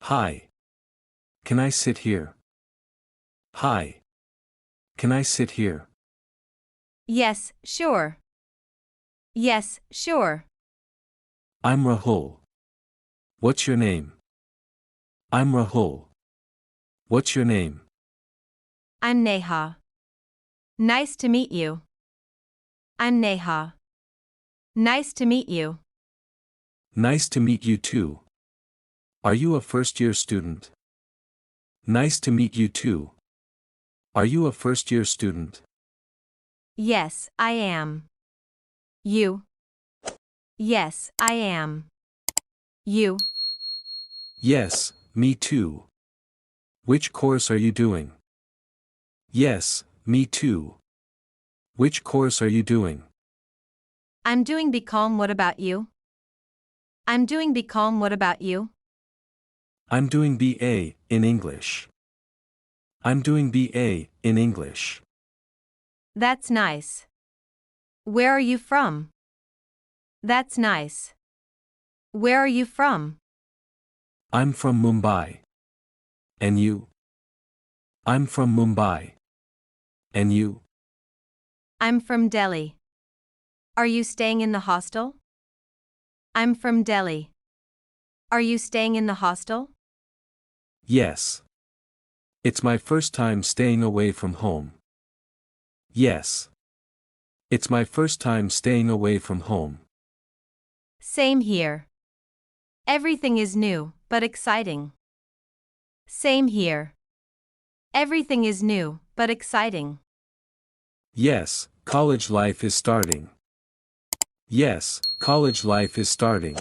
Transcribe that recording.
Hi. Can I sit here? Hi. Can I sit here? Yes, sure. Yes, sure. I'm Rahul. What's your name? I'm Rahul. What's your name? I'm Neha. Nice to meet you. I'm Neha. Nice to meet you. Nice to meet you too. Are you a first-year student? Nice to meet you too. Are you a first-year student? Yes, I am. You. Yes, I am. You. Yes, me too. Which course are you doing? Yes, me too. Which course are you doing? I'm doing BCom. What about you? I'm doing BCom. What about you? I'm doing BA in English. I'm doing BA in English. That's nice. Where are you from? That's nice. Where are you from? I'm from Mumbai. And you? I'm from Mumbai. And you? I'm from Delhi. Are you staying in the hostel? I'm from Delhi. Are you staying in the hostel? Yes. It's my first time staying away from home. Yes. It's my first time staying away from home. Same here. Everything is new, but exciting. Same here. Everything is new, but exciting. Yes, college life is starting. Yes, college life is starting.